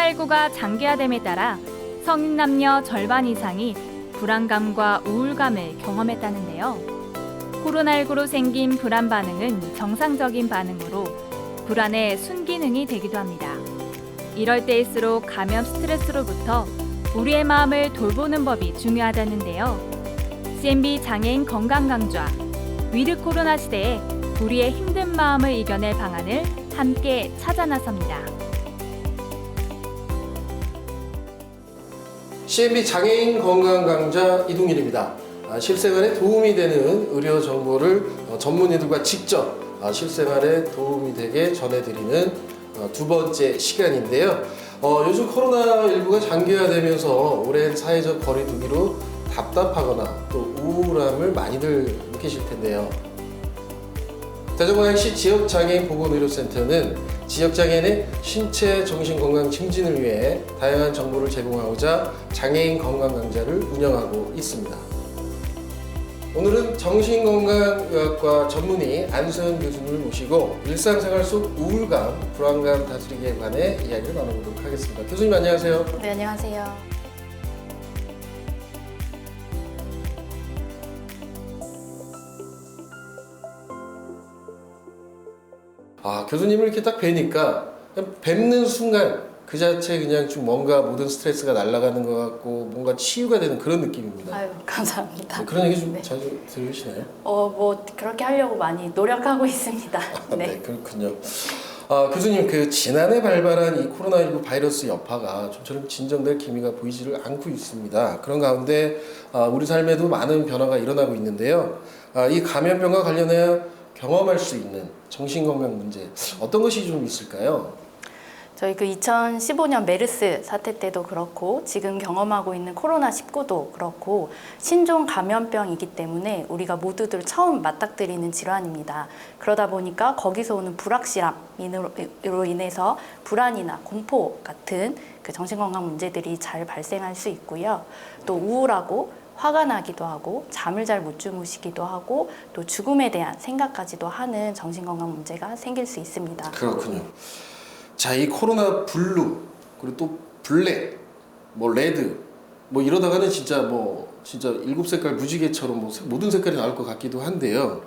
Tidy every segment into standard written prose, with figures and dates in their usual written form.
코로나19가 장기화됨에 따라 성인 남녀 절반 이상이 불안감과 우울감을 경험했다는데요. 코로나19로 생긴 불안 반응은 정상적인 반응으로 불안의 순기능이 되기도 합니다. 이럴 때일수록 감염 스트레스로부터 우리의 마음을 돌보는 법이 중요하다는데요. CNB 장애인 건강 강좌, 위드 코로나 시대에 우리의 힘든 마음을 이겨낼 방안을 함께 찾아 나섭니다. CNB 장애인 건강 강좌 이동일입니다. 실생활에 도움이 되는 의료 정보를 전문의들과 직접 실생활에 도움이 되게 전해드리는 두 번째 시간인데요. 요즘 코로나19가 장기화되면서 오랜 사회적 거리두기로 답답하거나 또 우울함을 많이들 느끼실 텐데요. 대전광역시 지역장애인 보건의료센터는 지역장애인의 신체 정신건강 증진을 위해 다양한 정보를 제공하고자 장애인 건강 강좌를 운영하고 있습니다. 오늘은 정신건강의학과 전문의 안소연 교수님을 모시고 일상생활 속 우울감, 불안감 다스리기에 관해 이야기를 나눠보도록 하겠습니다. 교수님 안녕하세요. 네, 안녕하세요. 교수님을 이렇게 딱 뵈니까 그냥 뵙는 순간 그 자체 그냥 좀 뭔가 모든 스트레스가 날아가는 것 같고 뭔가 치유가 되는 그런 느낌입니다. 아유, 감사합니다. 그런 얘기 좀 네. 자주 들으시나요? 뭐 그렇게 하려고 많이 노력하고 있습니다. 네, 그렇군요. 교수님, 그 지난해 발발한 이 코로나19 바이러스 여파가 좀처럼 진정될 기미가 보이지를 않고 있습니다. 그런 가운데 우리 삶에도 많은 변화가 일어나고 있는데요. 이 감염병과 관련해 경험할 수 있는 정신건강 문제 어떤 것이 좀 있을까요? 저희 그 2015년 메르스 사태 때도 그렇고 지금 경험하고 있는 코로나19도 그렇고 신종 감염병이기 때문에 우리가 모두들 처음 맞닥뜨리는 질환입니다. 그러다 보니까 거기서 오는 불확실함으로 인해서 불안이나 공포 같은 그 정신건강 문제들이 잘 발생할 수 있고요. 또 우울하고 화가 나기도 하고 잠을 잘 못 주무시기도 하고 또 죽음에 대한 생각까지도 하는 정신건강 문제가 생길 수 있습니다. 그렇군요. 자, 이 코로나 블루 그리고 또 블랙, 뭐 레드, 뭐 이러다가는 진짜 일곱 색깔 무지개처럼 뭐 모든 색깔이 나올 것 같기도 한데요.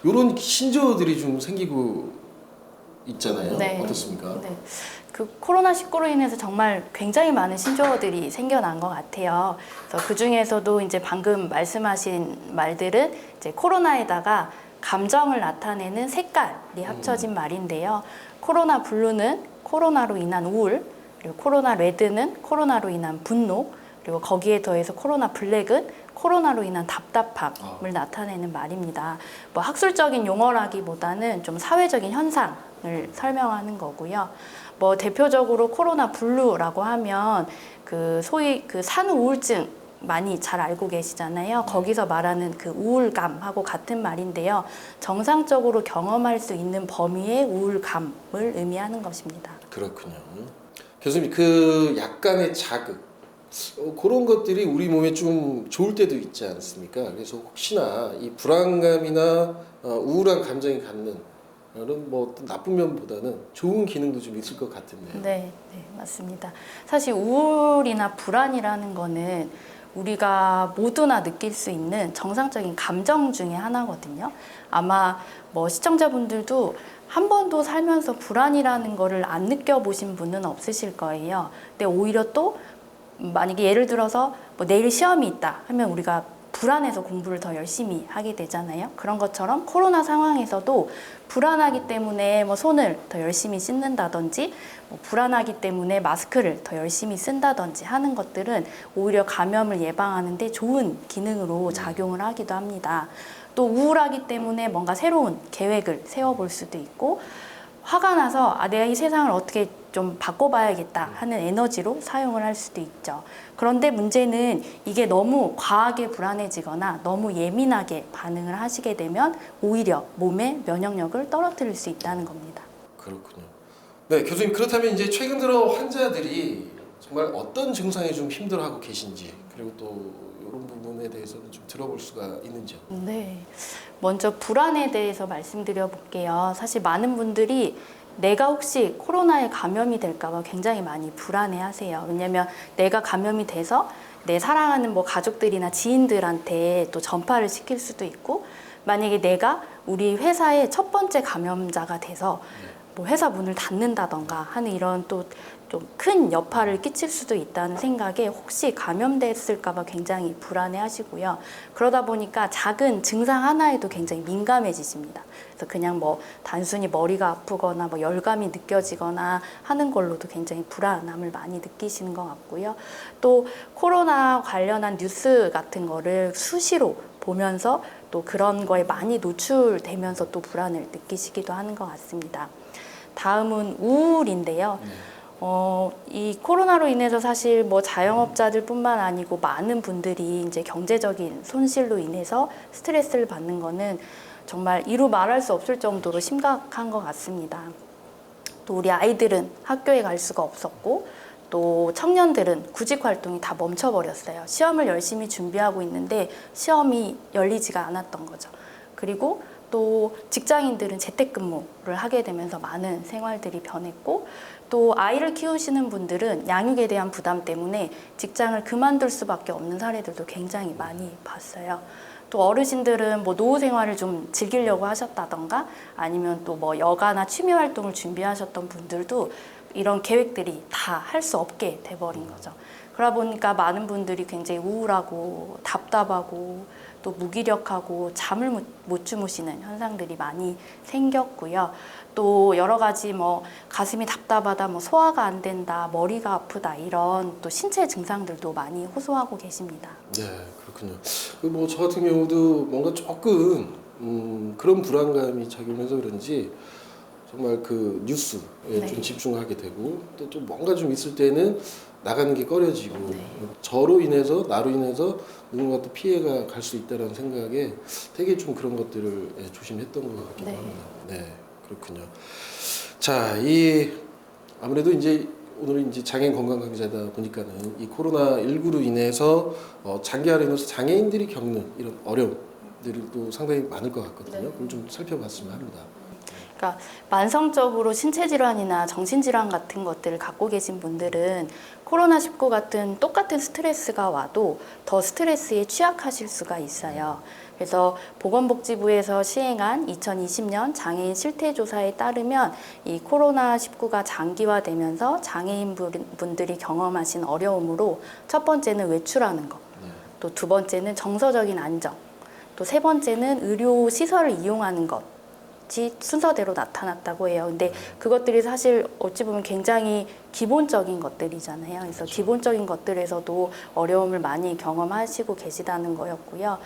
이런 신조어들이 좀 생기고 있잖아요. 네. 어떻습니까? 네. 그 코로나19로 인해서 정말 굉장히 많은 신조어들이 생겨난 것 같아요. 그래서 그 중에서도 이제 방금 말씀하신 말들은 이제 코로나에다가 감정을 나타내는 색깔이 합쳐진 말인데요. 코로나 블루는 코로나로 인한 우울, 그리고 코로나 레드는 코로나로 인한 분노, 그리고 거기에 더해서 코로나 블랙은 코로나로 인한 답답함을 나타내는 말입니다. 뭐 학술적인 용어라기보다는 좀 사회적인 현상을 설명하는 거고요. 뭐 대표적으로 코로나 블루라고 하면 그 소위 그 산후 우울증 많이 잘 알고 계시잖아요. 거기서 말하는 그 우울감하고 같은 말인데요. 정상적으로 경험할 수 있는 범위의 우울감을 의미하는 것입니다. 그렇군요. 교수님, 그 약간의 자극 그런 것들이 우리 몸에 좀 좋을 때도 있지 않습니까? 그래서 혹시나 이 불안감이나 우울한 감정이 갖는 이런 뭐 나쁜 면보다는 좋은 기능도 좀 있을 것 같은데요. 네, 맞습니다. 사실 우울이나 불안이라는 거는 우리가 모두나 느낄 수 있는 정상적인 감정 중에 하나거든요. 아마 뭐 시청자분들도 한 번도 살면서 불안이라는 거를 안 느껴보신 분은 없으실 거예요. 근데 오히려 또 만약에 예를 들어서 뭐 내일 시험이 있다 하면 우리가 불안해서 공부를 더 열심히 하게 되잖아요. 그런 것처럼 코로나 상황에서도 불안하기 때문에 뭐 손을 더 열심히 씻는다든지 뭐 불안하기 때문에 마스크를 더 열심히 쓴다든지 하는 것들은 오히려 감염을 예방하는 데 좋은 기능으로 작용을 하기도 합니다. 또 우울하기 때문에 뭔가 새로운 계획을 세워볼 수도 있고 화가 나서 내가 이 세상을 어떻게 좀 바꿔봐야겠다 하는 에너지로 사용을 할 수도 있죠. 그런데 문제는 이게 너무 과하게 불안해지거나 너무 예민하게 반응을 하시게 되면 오히려 몸의 면역력을 떨어뜨릴 수 있다는 겁니다. 그렇군요. 네, 교수님, 그렇다면 이제 최근 들어 환자들이 정말 어떤 증상에 좀 힘들어하고 계신지 그리고 또 이런 부분에 대해서는 좀 들어볼 수가 있는지요? 네, 먼저 불안에 대해서 말씀드려 볼게요. 사실 많은 분들이 내가 혹시 코로나에 감염이 될까봐 굉장히 많이 불안해하세요. 왜냐하면 내가 감염이 돼서 내 사랑하는 뭐 가족들이나 지인들한테 또 전파를 시킬 수도 있고, 만약에 내가 우리 회사의 첫 번째 감염자가 돼서 뭐 회사 문을 닫는다던가 하는 이런 또 좀 큰 여파를 끼칠 수도 있다는 생각에 혹시 감염됐을까봐 굉장히 불안해하시고요. 그러다 보니까 작은 증상 하나에도 굉장히 민감해지십니다. 그래서 그냥 뭐 단순히 머리가 아프거나 뭐 열감이 느껴지거나 하는 걸로도 굉장히 불안함을 많이 느끼시는 것 같고요. 또 코로나 관련한 뉴스 같은 거를 수시로 보면서 또 그런 거에 많이 노출되면서 또 불안을 느끼시기도 하는 것 같습니다. 다음은 우울인데요. 이 코로나로 인해서 사실 뭐 자영업자들뿐만 아니고 많은 분들이 이제 경제적인 손실로 인해서 스트레스를 받는 거는 정말 이루 말할 수 없을 정도로 심각한 것 같습니다. 또 우리 아이들은 학교에 갈 수가 없었고, 또 청년들은 구직 활동이 다 멈춰버렸어요. 시험을 열심히 준비하고 있는데 시험이 열리지가 않았던 거죠. 그리고 또 직장인들은 재택근무를 하게 되면서 많은 생활들이 변했고, 또 아이를 키우시는 분들은 양육에 대한 부담 때문에 직장을 그만둘 수밖에 없는 사례들도 굉장히 많이 봤어요. 또 어르신들은 뭐 노후 생활을 좀 즐기려고 하셨다던가 아니면 또 뭐 여가나 취미 활동을 준비하셨던 분들도 이런 계획들이 다 할 수 없게 돼버린 거죠. 그러다 보니까 많은 분들이 굉장히 우울하고 답답하고 또 무기력하고 잠을 못 주무시는 현상들이 많이 생겼고요. 또 여러 가지 뭐 가슴이 답답하다, 뭐 소화가 안 된다, 머리가 아프다 이런 또 신체 증상들도 많이 호소하고 계십니다. 네, 그렇군요. 뭐 저 같은 경우도 뭔가 조금 그런 불안감이 작용해서 그런지 정말 그 뉴스에 네. 좀 집중하게 되고, 또 좀 뭔가 좀 있을 때는 나가는 게 꺼려지고, 네. 저로 인해서 나로 인해서 누군가 또 피해가 갈 수 있다는 생각에 되게 좀 그런 것들을 조심했던 것 같기도 네. 합니다. 네, 그렇군요. 자, 이 아무래도 이제 오늘은 이제 장애인 건강 강좌다 보니까는 이 코로나 19로 인해서 장기화로 인해서 장애인들이 겪는 이런 어려움들도 상당히 많을 것 같거든요. 네. 그걸 좀 살펴봤으면 합니다. 그러니까 만성적으로 신체질환이나 정신질환 같은 것들을 갖고 계신 분들은 코로나19 같은 똑같은 스트레스가 와도 더 스트레스에 취약하실 수가 있어요. 그래서 보건복지부에서 시행한 2020년 장애인 실태조사에 따르면 이 코로나19가 장기화되면서 장애인 분들이 경험하신 어려움으로 첫 번째는 외출하는 것, 또 두 번째는 정서적인 안정, 또 세 번째는 의료 시설을 이용하는 것, 순서대로 나타났다고 해요. 근데 그것들이 사실 어찌 보면 굉장히 기본적인 것들이잖아요. 그래서 기본적인 것들에서도 어려움을 많이 경험하시고 계시다는 거였고요.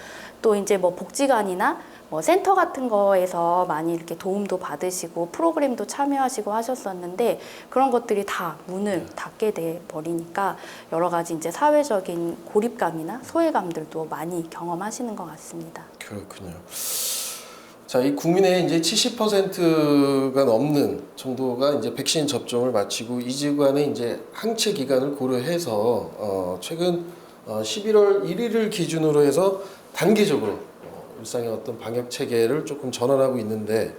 또 이제 뭐 복지관이나 뭐 센터 같은 거에서 많이 이렇게 도움도 받으시고 프로그램도 참여하시고 하셨었는데 그런 것들이 다 문을 닫게 돼 버리니까 여러 가지 이제 사회적인 고립감이나 소외감들도 많이 경험하시는 것 같습니다. 그렇군요. 자, 이 국민의 이제 70%가 넘는 정도가 이제 백신 접종을 마치고 2주간의 이제 항체 기간을 고려해서 최근 11월 1일을 기준으로 해서 단계적으로 일상의 어떤 방역 체계를 조금 전환하고 있는데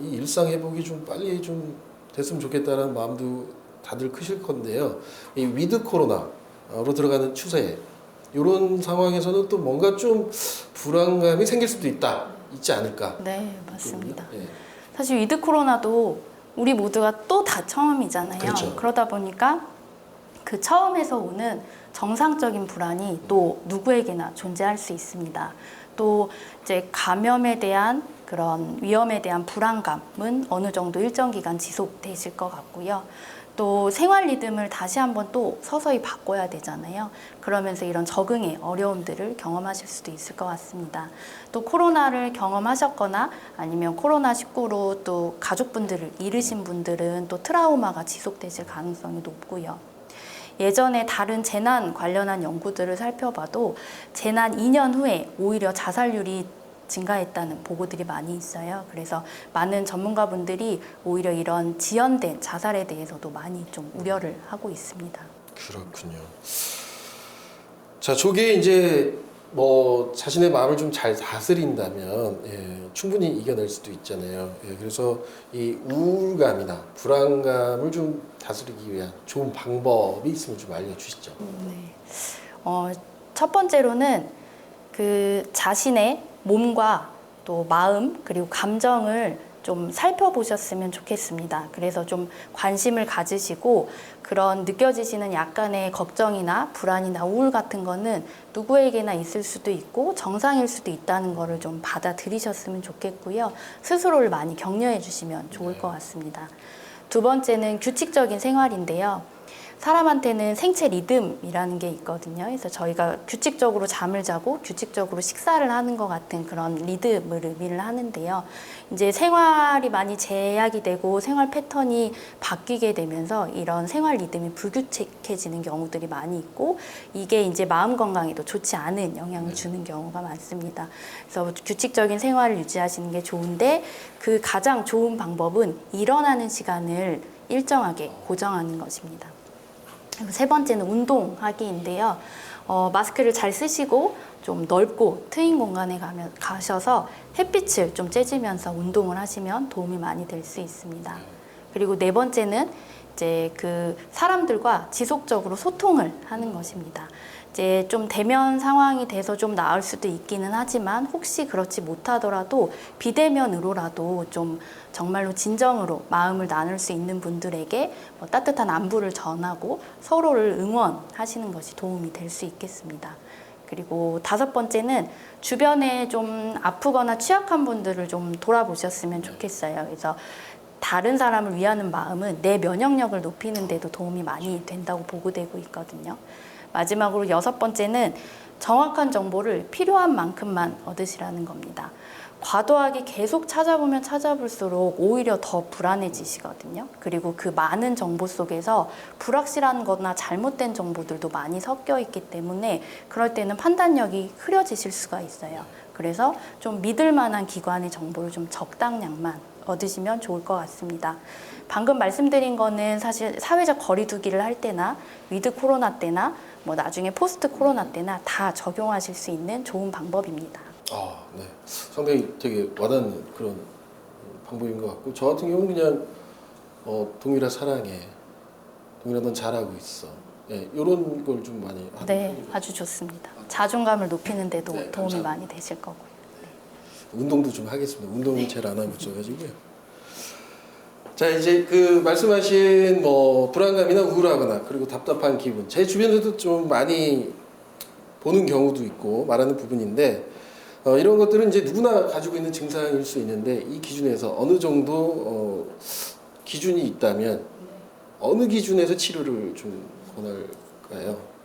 이 일상 회복이 좀 빨리 좀 됐으면 좋겠다는 마음도 다들 크실 건데요. 이 위드 코로나로 들어가는 추세, 이런 상황에서는 또 뭔가 좀 불안감이 생길 수도 있지 않을까. 네, 맞습니다. 네. 사실 위드 코로나도 우리 모두가 또 다 처음이잖아요. 그렇죠. 그러다 보니까 그 처음에서 오는 정상적인 불안이 또 누구에게나 존재할 수 있습니다. 또 이제 감염에 대한 그런 위험에 대한 불안감은 어느 정도 일정 기간 지속되실 것 같고요. 또 생활 리듬을 다시 한번 또 서서히 바꿔야 되잖아요. 그러면서 이런 적응의 어려움들을 경험하실 수도 있을 것 같습니다. 또 코로나를 경험하셨거나 아니면 코로나19로 또 가족분들을 잃으신 분들은 또 트라우마가 지속되실 가능성이 높고요. 예전에 다른 재난 관련한 연구들을 살펴봐도 재난 2년 후에 오히려 자살률이 증가했다는 보고들이 많이 있어요. 그래서 많은 전문가분들이 오히려 이런 지연된 자살에 대해서도 많이 좀 우려를 하고 있습니다. 그렇군요. 자, 조기에 이제 뭐 자신의 마음을 좀 잘 다스린다면 충분히 이겨낼 수도 있잖아요. 그래서 이 우울감이나 불안감을 좀 다스리기 위한 좋은 방법이 있으면 좀 알려주시죠. 네. 첫 번째로는 그 자신의 몸과 또 마음 그리고 감정을 좀 살펴보셨으면 좋겠습니다. 그래서 좀 관심을 가지시고 그런 느껴지시는 약간의 걱정이나 불안이나 우울 같은 거는 누구에게나 있을 수도 있고 정상일 수도 있다는 거를 좀 받아들이셨으면 좋겠고요. 스스로를 많이 격려해 주시면 좋을 것 같습니다. 두 번째는 규칙적인 생활인데요. 사람한테는 생체 리듬이라는 게 있거든요. 그래서 저희가 규칙적으로 잠을 자고 규칙적으로 식사를 하는 것 같은 그런 리듬을 의미를 하는데요. 이제 생활이 많이 제약이 되고 생활 패턴이 바뀌게 되면서 이런 생활 리듬이 불규칙해지는 경우들이 많이 있고 이게 이제 마음 건강에도 좋지 않은 영향을 주는 경우가 많습니다. 그래서 규칙적인 생활을 유지하시는 게 좋은데 그 가장 좋은 방법은 일어나는 시간을 일정하게 고정하는 것입니다. 그리고 세 번째는 운동하기인데요. 마스크를 잘 쓰시고 좀 넓고 트인 공간에 가셔서 햇빛을 좀 쬐지면서 운동을 하시면 도움이 많이 될 수 있습니다. 그리고 네 번째는 이제 그 사람들과 지속적으로 소통을 하는 것입니다. 이제 좀 대면 상황이 돼서 좀 나을 수도 있기는 하지만 혹시 그렇지 못하더라도 비대면으로라도 좀 정말로 진정으로 마음을 나눌 수 있는 분들에게 뭐 따뜻한 안부를 전하고 서로를 응원하시는 것이 도움이 될 수 있겠습니다. 그리고 다섯 번째는 주변에 좀 아프거나 취약한 분들을 좀 돌아보셨으면 좋겠어요. 그래서 다른 사람을 위하는 마음은 내 면역력을 높이는 데도 도움이 많이 된다고 보고되고 있거든요. 마지막으로 여섯 번째는 정확한 정보를 필요한 만큼만 얻으시라는 겁니다. 과도하게 계속 찾아보면 찾아볼수록 오히려 더 불안해지시거든요. 그리고 그 많은 정보 속에서 불확실한 거나 잘못된 정보들도 많이 섞여 있기 때문에 그럴 때는 판단력이 흐려지실 수가 있어요. 그래서 좀 믿을 만한 기관의 정보를 좀 적당량만 얻으시면 좋을 것 같습니다. 방금 말씀드린 거는 사실 사회적 거리두기를 할 때나 위드 코로나 때나 뭐 나중에 포스트 코로나 때나 다 적용하실 수 있는 좋은 방법입니다. 네. 상당히 되게 와닿는 그런 방법인 것 같고 저 같은 경우는 그냥 동일아 사랑해, 동일아 넌 잘하고 있어. 이런 걸 좀 많이 하는 네, 편이고요. 아주 좋습니다. 자존감을 높이는 데도 네, 도움이 감사합니다. 많이 되실 거고요. 운동도 좀 하겠습니다. 운동은 제일 안 하고 있어가지고요. 자 이제 그 말씀하신 뭐 불안감이나 우울하거나 그리고 답답한 기분 제 주변에도 좀 많이 보는 경우도 있고 말하는 부분인데 이런 것들은 이제 누구나 가지고 있는 증상일 수 있는데 이 기준에서 어느 정도 기준이 있다면 어느 기준에서 치료를 좀 권할까요?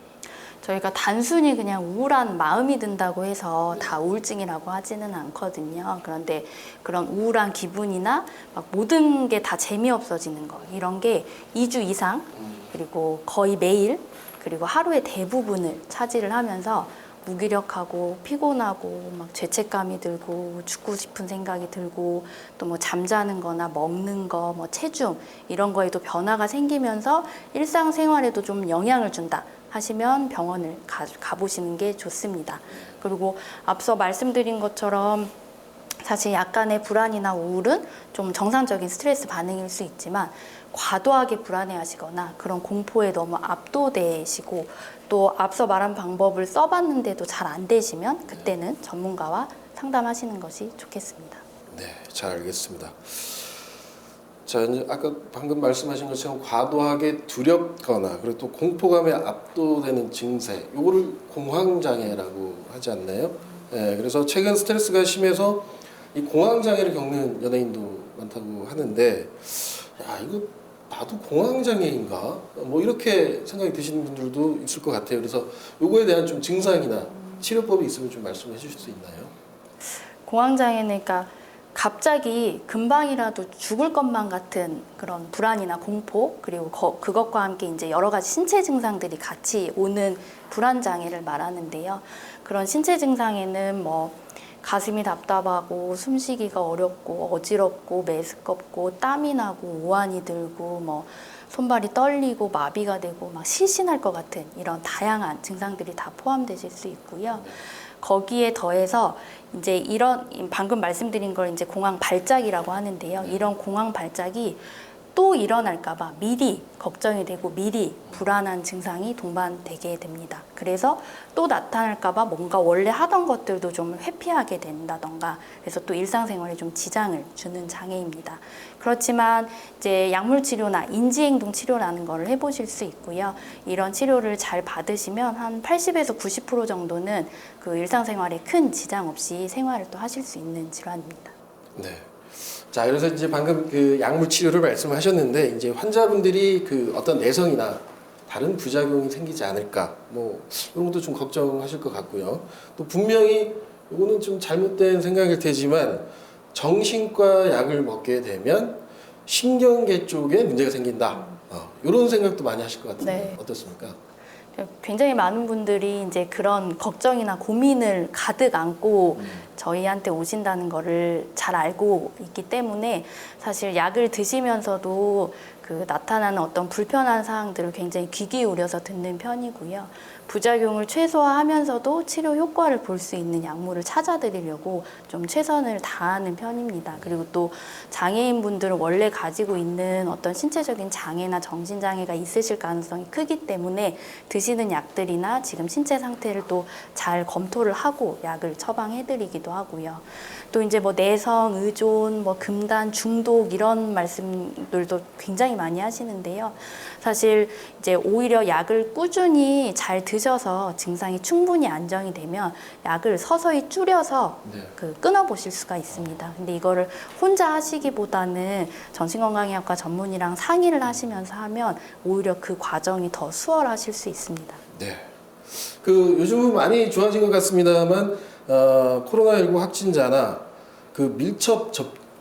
저희가 단순히 그냥 우울한 마음이 든다고 해서 다 우울증이라고 하지는 않거든요. 그런데 그런 우울한 기분이나 막 모든 게 다 재미없어지는 거 이런 게 2주 이상 그리고 거의 매일 그리고 하루의 대부분을 차지를 하면서 무기력하고 피곤하고 막 죄책감이 들고 죽고 싶은 생각이 들고 또 뭐 잠자는 거나 먹는 거 뭐 체중 이런 거에도 변화가 생기면서 일상생활에도 좀 영향을 준다 하시면 병원을 가보시는 게 좋습니다. 그리고 앞서 말씀드린 것처럼 사실 약간의 불안이나 우울은 좀 정상적인 스트레스 반응일 수 있지만 과도하게 불안해하시거나 그런 공포에 너무 압도되시고 또 앞서 말한 방법을 써봤는데도 잘 안 되시면 그때는 전문가와 상담하시는 것이 좋겠습니다. 네, 잘 알겠습니다. 자, 이제 아까 방금 말씀하신 것처럼 과도하게 두렵거나 그리고 또 공포감에 압도되는 증세, 요거를 공황장애라고 하지 않나요? 그래서 최근 스트레스가 심해서 이 공황장애를 겪는 연예인도 많다고 하는데, 야, 이거 나도 공황장애인가? 뭐 이렇게 생각이 드시는 분들도 있을 것 같아요. 그래서 요거에 대한 좀 증상이나 치료법이 있으면 좀 말씀해 주실 수 있나요? 공황장애는 그러니까 갑자기 금방이라도 죽을 것만 같은 그런 불안이나 공포 그리고 그것과 함께 이제 여러 가지 신체 증상들이 같이 오는 불안 장애를 말하는데요. 그런 신체 증상에는 뭐 가슴이 답답하고 숨쉬기가 어렵고 어지럽고 메스껍고 땀이 나고 오한이 들고 뭐 손발이 떨리고 마비가 되고 막 실신할 것 같은 이런 다양한 증상들이 다 포함되실 수 있고요. 거기에 더해서 이제 이런 방금 말씀드린 걸 이제 공황 발작이라고 하는데요. 이런 공황 발작이 또 일어날까봐 미리 걱정이 되고 미리 불안한 증상이 동반되게 됩니다. 그래서 또 나타날까봐 뭔가 원래 하던 것들도 좀 회피하게 된다던가 그래서 또 일상생활에 좀 지장을 주는 장애입니다. 그렇지만 이제 약물 치료나 인지행동 치료라는 걸 해보실 수 있고요. 이런 치료를 잘 받으시면 한 80에서 90% 정도는 그 일상생활에 큰 지장 없이 생활을 또 하실 수 있는 질환입니다. 네. 자, 그래서 이제 방금 그 약물 치료를 말씀하셨는데 이제 환자분들이 그 어떤 내성이나 다른 부작용이 생기지 않을까 뭐 이런 것도 좀 걱정하실 것 같고요. 또 분명히 이거는 좀 잘못된 생각일 테지만 정신과 약을 먹게 되면 신경계 쪽에 문제가 생긴다. 이런 생각도 많이 하실 것 같은데 네. 어떻습니까? 굉장히 많은 분들이 이제 그런 걱정이나 고민을 가득 안고 저희한테 오신다는 거를 잘 알고 있기 때문에 사실 약을 드시면서도 그 나타나는 어떤 불편한 사항들을 굉장히 귀 기울여서 듣는 편이고요. 부작용을 최소화하면서도 치료 효과를 볼 수 있는 약물을 찾아드리려고 좀 최선을 다하는 편입니다. 그리고 또 장애인분들은 원래 가지고 있는 어떤 신체적인 장애나 정신장애가 있으실 가능성이 크기 때문에 드시는 약들이나 지금 신체 상태를 또 잘 검토를 하고 약을 처방해드리기도 하고요. 또 이제 뭐 내성, 의존, 뭐 금단, 중독 이런 말씀들도 굉장히 많이 하시는데요. 사실 이제 오히려 약을 꾸준히 잘 드셔서 증상이 충분히 안정이 되면 약을 서서히 줄여서 그 끊어보실 수가 있습니다. 근데 이거를 혼자 하시기보다는 정신건강의학과 전문의랑 상의를 하시면서 하면 오히려 그 과정이 더 수월하실 수 있습니다. 네. 그 요즘은 많이 좋아진 것 같습니다만 코로나19 확진자나 그 밀접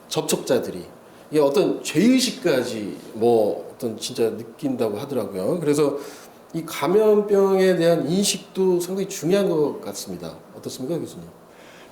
접촉자들이 이게 어떤 죄의식까지 뭐 어떤 진짜 느낀다고 하더라고요. 그래서 이 감염병에 대한 인식도 상당히 중요한 것 같습니다. 어떻습니까, 교수님?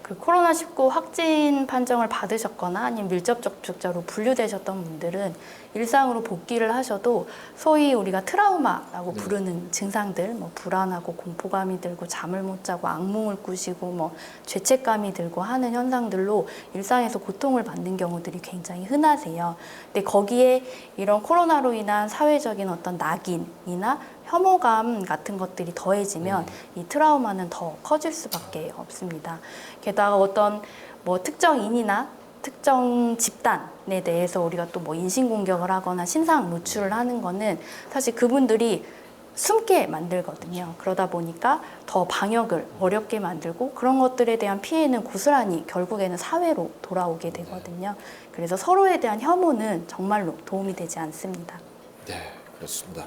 그 코로나19 확진 판정을 받으셨거나 아니면 밀접 접촉자로 분류되셨던 분들은 일상으로 복귀를 하셔도 소위 우리가 트라우마라고 부르는 증상들, 뭐 불안하고 공포감이 들고 잠을 못 자고 악몽을 꾸시고 뭐 죄책감이 들고 하는 현상들로 일상에서 고통을 받는 경우들이 굉장히 흔하세요. 근데 거기에 이런 코로나로 인한 사회적인 어떤 낙인이나 혐오감 같은 것들이 더해지면 이 트라우마는 더 커질 수밖에 없습니다. 게다가 어떤 뭐 특정인이나 특정 집단에 대해서 우리가 또 뭐 인신공격을 하거나 신상 노출을 하는 거는 사실 그분들이 숨게 만들거든요. 그러다 보니까 더 방역을 어렵게 만들고 그런 것들에 대한 피해는 고스란히 결국에는 사회로 돌아오게 되거든요. 그래서 서로에 대한 혐오는 정말로 도움이 되지 않습니다. 네, 그렇습니다.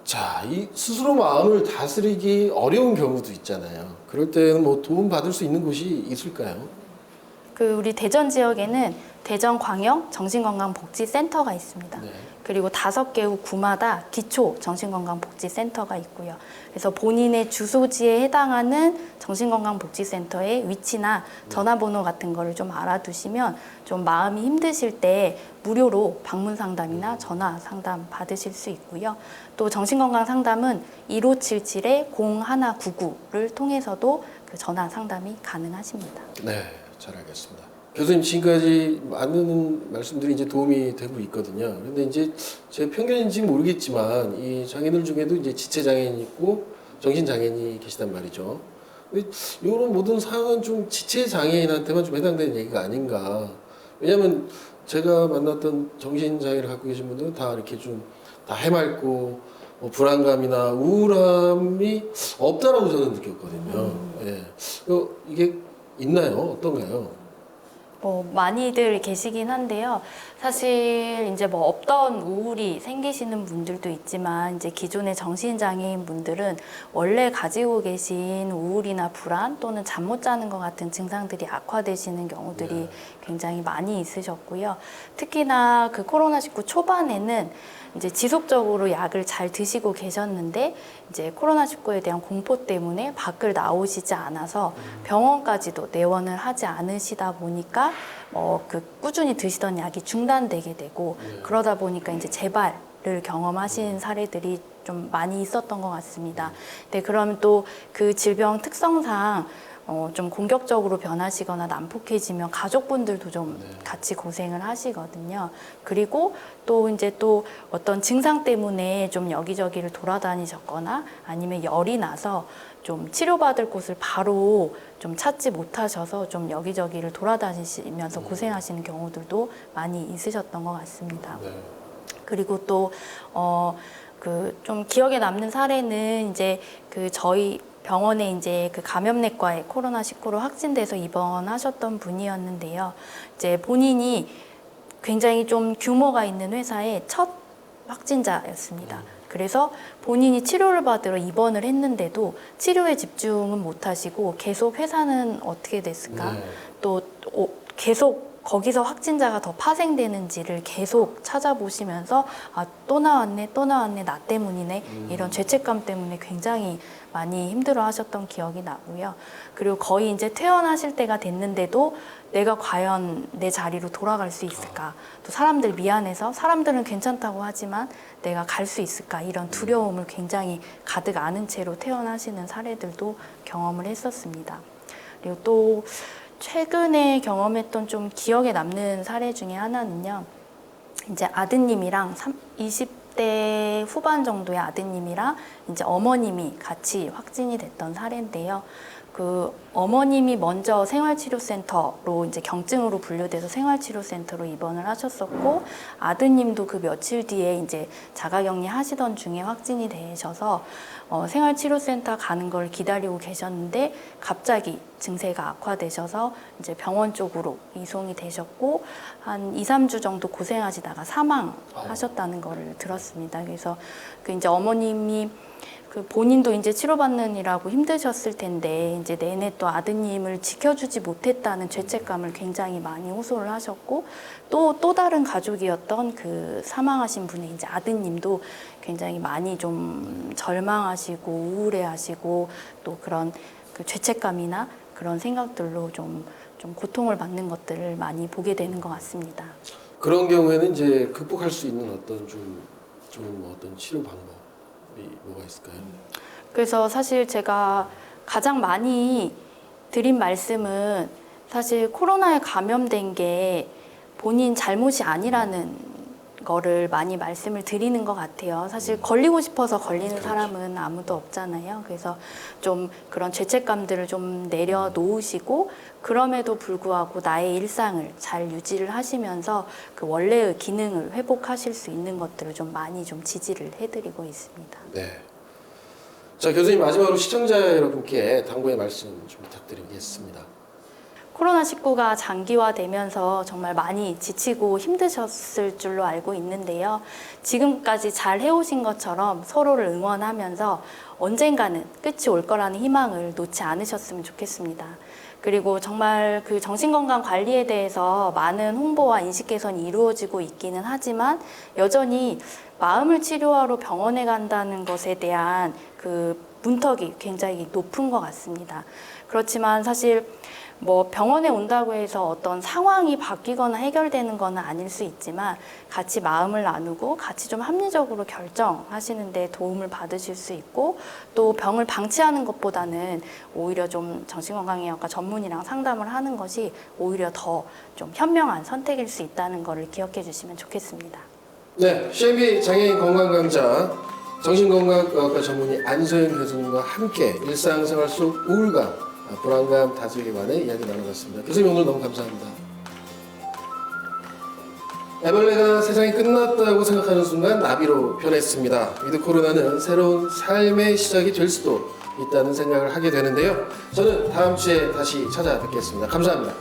자, 이 스스로 마음을 다스리기 어려운 경우도 있잖아요. 그럴 때는 뭐 도움 받을 수 있는 곳이 있을까요? 그 우리 대전 지역에는 대전광역 정신건강복지센터가 있습니다. 네. 그리고 5개 구 구마다 기초 정신건강복지센터가 있고요. 그래서 본인의 주소지에 해당하는 정신건강복지센터의 위치나 전화번호 같은 거를 좀 알아두시면 좀 마음이 힘드실 때 무료로 방문 상담이나 전화 상담 받으실 수 있고요. 또 정신건강 상담은 1577-0199를 통해서도 그 전화 상담이 가능하십니다. 네, 잘 알겠습니다. 교수님 지금까지 많은 말씀들이 이제 도움이 되고 있거든요. 그런데 이제 제 편견인지 모르겠지만 이 장애인들 중에도 이제 지체 장애인이 있고 정신 장애인이 계시단 말이죠. 근데 이런 모든 사항은 좀 지체 장애인한테만 좀 해당되는 얘기가 아닌가. 왜냐하면 제가 만났던 정신 장애를 갖고 계신 분들은 다 이렇게 좀 다 해맑고 뭐 불안감이나 우울함이 없다라고 저는 느꼈거든요. 예. 이게 있나요? 어떤가요? 뭐 많이들 계시긴 한데요. 사실 이제 뭐 없던 우울이 생기시는 분들도 있지만 이제 기존의 정신장애인 분들은 원래 가지고 계신 우울이나 불안 또는 잠 못 자는 것 같은 증상들이 악화되시는 경우들이 굉장히 많이 있으셨고요. 특히나 그 코로나19 초반에는 이제 지속적으로 약을 잘 드시고 계셨는데 이제 코로나19에 대한 공포 때문에 밖을 나오시지 않아서 병원까지도 내원을 하지 않으시다 보니까 그 꾸준히 드시던 약이 중단되게 되고 그러다 보니까 이제 재발을 경험하신 사례들이 좀 많이 있었던 것 같습니다. 네, 그러면 또 그 질병 특성상 좀 공격적으로 변하시거나 난폭해지면 가족분들도 좀 같이 고생을 하시거든요. 그리고 또 이제 또 어떤 증상 때문에 좀 여기저기를 돌아다니셨거나 아니면 열이 나서 좀 치료받을 곳을 바로 좀 찾지 못하셔서 좀 여기저기를 돌아다니시면서 고생하시는 경우들도 많이 있으셨던 것 같습니다. 네. 그리고 또 그 좀 기억에 남는 사례는 이제 그 저희 병원에 이제 그 감염내과에 코로나19로 확진돼서 입원하셨던 분이었는데요. 이제 본인이 굉장히 좀 규모가 있는 회사의 첫 확진자였습니다. 그래서 본인이 치료를 받으러 입원을 했는데도 치료에 집중은 못하시고 계속 회사는 어떻게 됐을까? 네. 또 계속 거기서 확진자가 더 파생되는지를 계속 찾아보시면서 아, 또 나왔네, 나 때문이네 이런 죄책감 때문에 굉장히 많이 힘들어 하셨던 기억이 나고요. 그리고 거의 이제 퇴원하실 때가 됐는데도 내가 과연 내 자리로 돌아갈 수 있을까? 또 사람들 미안해서 사람들은 괜찮다고 하지만 내가 갈 수 있을까? 이런 두려움을 굉장히 가득 안은 채로 퇴원하시는 사례들도 경험을 했었습니다. 그리고 또 최근에 경험했던 좀 기억에 남는 사례 중에 하나는요. 이제 아드님이랑 20대 후반 정도의 아드님이랑 이제 어머님이 같이 확진이 됐던 사례인데요. 그 어머님이 먼저 생활치료센터로 이제 경증으로 분류돼서 생활치료센터로 입원을 하셨었고 아드님도 그 며칠 뒤에 이제 자가격리 하시던 중에 확진이 되셔서 생활치료센터 가는 걸 기다리고 계셨는데 갑자기 증세가 악화되셔서 이제 병원 쪽으로 이송이 되셨고 한 2, 3주 정도 고생하시다가 사망하셨다는 거를 들었습니다. 그래서 그 이제 어머님이 그 본인도 이제 치료받느라고 힘드셨을 텐데 이제 내내 또 아드님을 지켜주지 못했다는 죄책감을 굉장히 많이 호소를 하셨고 또 다른 가족이었던 그 사망하신 분의 이제 아드님도 굉장히 많이 좀 절망하시고 우울해하시고 또 그런 그 죄책감이나 그런 생각들로 좀 고통을 받는 것들을 많이 보게 되는 것 같습니다. 그런 경우에는 이제 극복할 수 있는 어떤 좀 어떤 치료 방법이 뭐가 있을까요? 그래서 사실 제가 가장 많이 드린 말씀은 사실 코로나에 감염된 게 본인 잘못이 아니라는 거를 많이 말씀을 드리는 것 같아요. 사실 걸리고 싶어서 걸리는 사람은 아무도 없잖아요. 그래서 좀 그런 죄책감들을 좀 내려놓으시고 그럼에도 불구하고 나의 일상을 잘 유지를 하시면서 그 원래의 기능을 회복하실 수 있는 것들을 좀 많이 좀 지지를 해드리고 있습니다. 네. 자, 교수님 마지막으로 시청자 여러분께 당부의 말씀 좀 부탁드리겠습니다. 코로나19가 장기화되면서 정말 많이 지치고 힘드셨을 줄로 알고 있는데요. 지금까지 잘 해오신 것처럼 서로를 응원하면서 언젠가는 끝이 올 거라는 희망을 놓지 않으셨으면 좋겠습니다. 그리고 정말 그 정신건강 관리에 대해서 많은 홍보와 인식 개선이 이루어지고 있기는 하지만 여전히 마음을 치료하러 병원에 간다는 것에 대한 그 문턱이 굉장히 높은 것 같습니다. 그렇지만 사실 뭐 병원에 온다고 해서 어떤 상황이 바뀌거나 해결되는 건 아닐 수 있지만 같이 마음을 나누고 같이 좀 합리적으로 결정하시는 데 도움을 받으실 수 있고 또 병을 방치하는 것보다는 오히려 좀 정신건강의학과 전문의랑 상담을 하는 것이 오히려 더 좀 현명한 선택일 수 있다는 것을 기억해 주시면 좋겠습니다. 네, CMB 장애인 건강강좌 정신건강의학과 전문의 안소연 교수님과 함께 일상생활 속 우울감, 불안감 다스리기 관해 이야기 나눠봤습니다. 교수님 오늘 너무 감사합니다. 애벌레가 세상이 끝났다고 생각하는 순간 나비로 변했습니다. 위드 코로나는 새로운 삶의 시작이 될 수도 있다는 생각을 하게 되는데요. 저는 다음 주에 다시 찾아뵙겠습니다. 감사합니다.